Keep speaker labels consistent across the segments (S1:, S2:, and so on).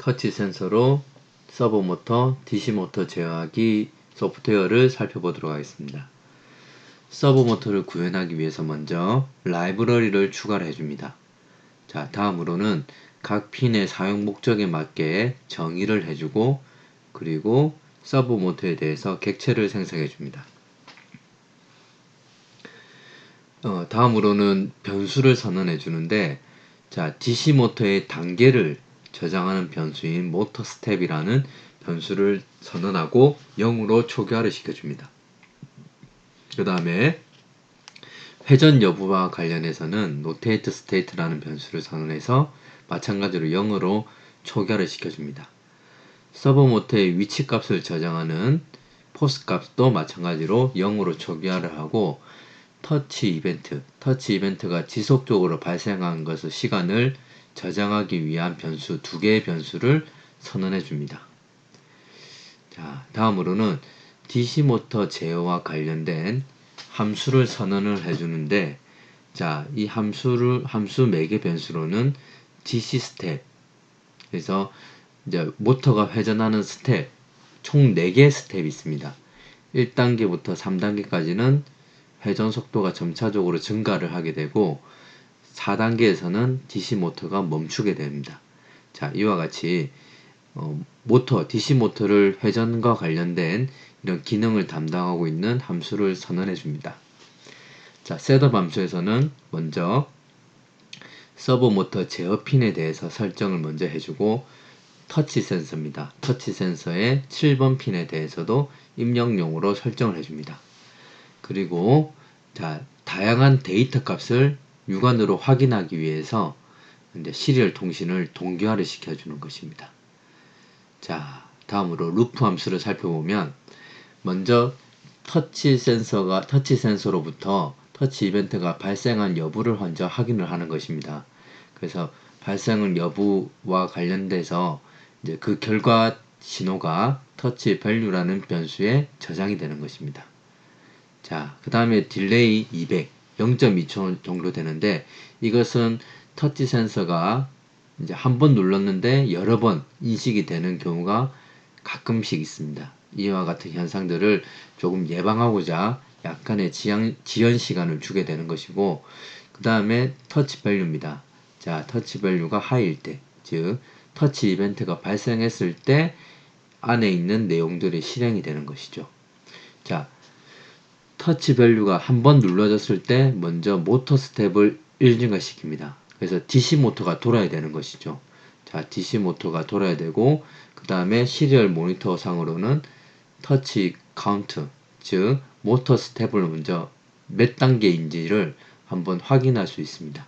S1: 터치 센서로 서버 모터, DC 모터 제어하기 소프트웨어를 살펴보도록 하겠습니다. 서버 모터를 구현하기 위해서 먼저 라이브러리를 추가를 해줍니다. 자, 다음으로는 각 핀의 사용 목적에 맞게 정의를 해주고, 그리고 서버 모터에 대해서 객체를 생성해 줍니다. 다음으로는 변수를 선언해 주는데, 자, DC 모터의 단계를 저장하는 변수인 모터 스텝이라는 변수를 선언하고 0으로 초기화를 시켜줍니다. 그 다음에 회전 여부와 관련해서는 rotate state라는 변수를 선언해서 마찬가지로 0으로 초기화를 시켜줍니다. 서버 모터의 위치 값을 저장하는 포스 값도 마찬가지로 0으로 초기화를 하고, 터치 이벤트가 지속적으로 발생한 것의 시간을 저장하기 위한 변수 두 개의 변수를 선언해 줍니다. 자, 다음으로는 DC 모터 제어와 관련된 함수를 선언을 해주는데, 자, 이 함수 매개 변수로는 DC 스텝, 그래서 이제 모터가 회전하는 스텝, 총 4개의 스텝이 있습니다. 1단계부터 3단계까지는 회전 속도가 점차적으로 증가를 하게 되고, 4단계에서는 DC 모터가 멈추게 됩니다. 자, 이와 같이 DC 모터를 회전과 관련된 이런 기능을 담당하고 있는 함수를 선언해 줍니다. 자, 셋업 함수에서는 먼저 서버 모터 제어 핀에 대해서 설정을 먼저 해주고, 터치 센서입니다. 터치 센서의 7번 핀에 대해서도 입력용으로 설정을 해줍니다. 그리고 자, 다양한 데이터 값을 육안으로 확인하기 위해서 이제 시리얼 통신을 동기화를 시켜주는 것입니다. 자, 다음으로 루프 함수를 살펴보면, 먼저 터치 센서로부터 터치 이벤트가 발생한 여부를 먼저 확인을 하는 것입니다. 그래서 발생 여부와 관련돼서 이제 그 결과 신호가 터치 밸류라는 변수에 저장이 되는 것입니다. 자, 그 다음에 딜레이 200, 0.2초 정도 되는데, 이것은 터치 센서가 이제 한 번 눌렀는데 여러 번 인식이 되는 경우가 가끔씩 있습니다. 이와 같은 현상들을 조금 예방하고자 약간의 지연 시간을 주게 되는 것이고, 그 다음에 터치 밸류입니다. 자, 터치 밸류가 하이일 때, 즉 터치 이벤트가 발생했을 때 안에 있는 내용들이 실행이 되는 것이죠. 자, 터치 밸류가 한 번 눌러졌을 때 먼저 모터 스텝을 1증가시킵니다. 그래서 DC 모터가 돌아야 되는 것이죠. 자, DC 모터가 돌아야 되고, 그 다음에 시리얼 모니터 상으로는 터치 카운트, 즉 모터 스텝을 먼저 몇 단계인지를 한번 확인할 수 있습니다.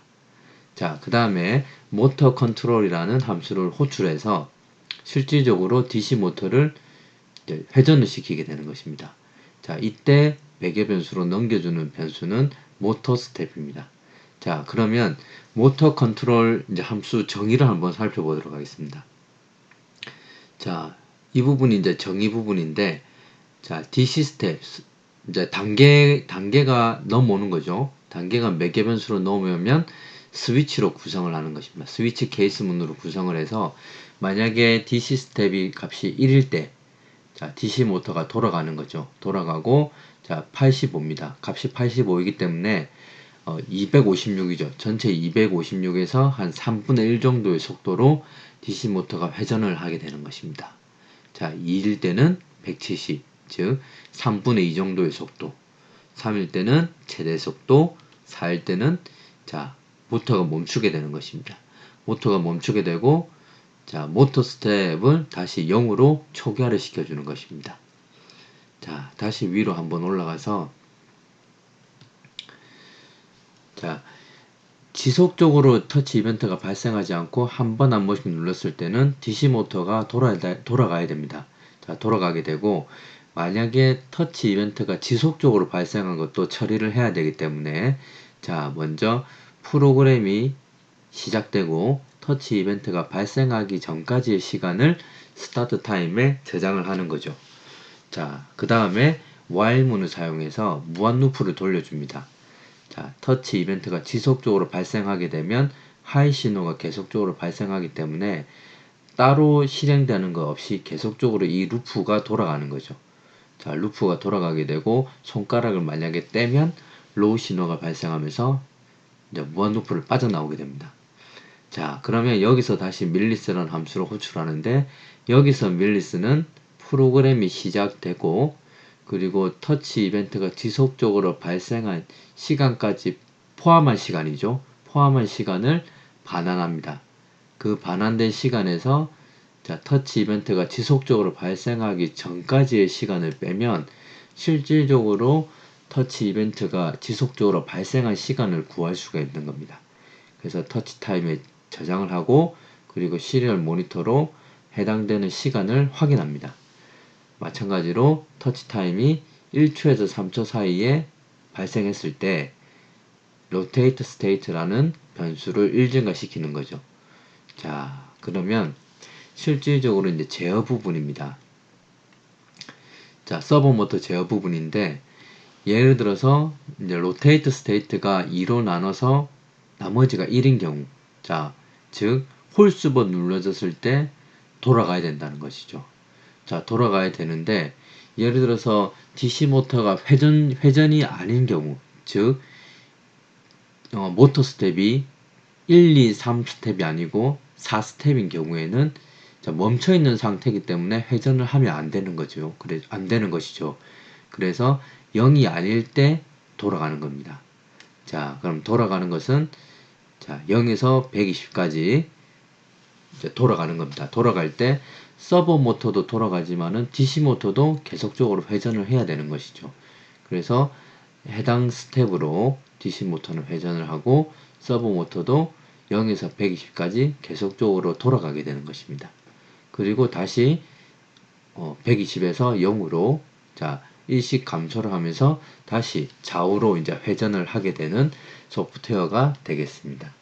S1: 자, 그 다음에 모터 컨트롤이라는 함수를 호출해서 실질적으로 DC 모터를 회전을 시키게 되는 것입니다. 자, 이때 매개 변수로 넘겨주는 변수는 모터 스텝입니다. 자, 그러면 모터 컨트롤 이제 함수 정의를 한번 살펴보도록 하겠습니다. 자, 이 부분이 이제 정의 부분인데, 자, DC 스텝 이제 단계가 넘어오는 거죠. 단계가 매개 변수로 넘어오면 스위치로 구성을 하는 것입니다. 스위치 케이스문으로 구성을 해서, 만약에 DC 스텝이 값이 1일 때, 자, DC 모터가 돌아가는 거죠. 돌아가고, 자, 85입니다. 값이 85이기 때문에 256이죠. 전체 256에서 한 3분의 1 정도의 속도로 DC 모터가 회전을 하게 되는 것입니다. 자, 2일 때는 170, 즉 3분의 2 정도의 속도, 3일 때는 최대 속도, 4일 때는 자, 모터가 멈추게 되는 것입니다. 모터가 멈추게 되고, 자, 모터 스텝을 다시 0으로 초기화를 시켜주는 것입니다. 자, 다시 위로 한번 올라가서, 자, 지속적으로 터치 이벤트가 발생하지 않고 한 번씩 눌렀을 때는 DC 모터가 돌아가야 됩니다. 자, 돌아가게 되고, 만약에 터치 이벤트가 지속적으로 발생한 것도 처리를 해야 되기 때문에, 자, 먼저 프로그램이 시작되고 터치 이벤트가 발생하기 전까지의 시간을 스타트 타임에 저장을 하는 거죠. 자, 그 다음에 while문을 사용해서 무한 루프를 돌려줍니다. 자, 터치 이벤트가 지속적으로 발생하게 되면 하이 신호가 계속적으로 발생하기 때문에 따로 실행되는 거 없이 계속적으로 이 루프가 돌아가는 거죠. 자, 루프가 돌아가게 되고 손가락을 만약에 떼면 로우 신호가 발생하면서 이제 무한 루프를 빠져나오게 됩니다. 자, 그러면 여기서 다시 밀리스라는 함수를 호출하는데 여기서 밀리스는 프로그램이 시작되고 그리고 터치 이벤트가 지속적으로 발생한 시간까지 포함한 시간이죠. 포함한 시간을 반환합니다. 그 반환된 시간에서 자, 터치 이벤트가 지속적으로 발생하기 전까지의 시간을 빼면 실질적으로 터치 이벤트가 지속적으로 발생한 시간을 구할 수가 있는 겁니다. 그래서 터치 타임에 저장을 하고 그리고 시리얼 모니터로 해당되는 시간을 확인합니다. 마찬가지로 터치 타임이 1초에서 3초 사이에 발생했을 때 rotate state라는 변수를 1증가시키는 거죠. 자, 그러면 실질적으로 이제 제어 부분입니다. 자, 서버 모터 제어 부분인데 예를 들어서 이제 rotate state가 2로 나눠서 나머지가 1인 경우, 자, 즉 홀수번 눌러졌을 때 돌아가야 된다는 것이죠. 자, 돌아가야 되는데 예를 들어서 DC 모터가 회전이 아닌 경우, 즉 모터 스텝이 1, 2, 3 스텝이 아니고 4 스텝인 경우에는 자, 멈춰 있는 상태이기 때문에 회전을 하면 안 되는 거죠. 그래, 안 되는 것이죠. 그래서 0이 아닐 때 돌아가는 겁니다. 자, 그럼 돌아가는 것은 자, 0에서 120까지 돌아가는 겁니다. 돌아갈 때 서버 모터도 돌아가지만은 DC 모터도 계속적으로 회전을 해야 되는 것이죠. 그래서 해당 스텝으로 DC 모터는 회전을 하고 서버 모터도 0에서 120까지 계속적으로 돌아가게 되는 것입니다. 그리고 다시 120에서 0으로 자, 일씩 감소를 하면서 다시 좌우로 이제 회전을 하게 되는 소프트웨어가 되겠습니다.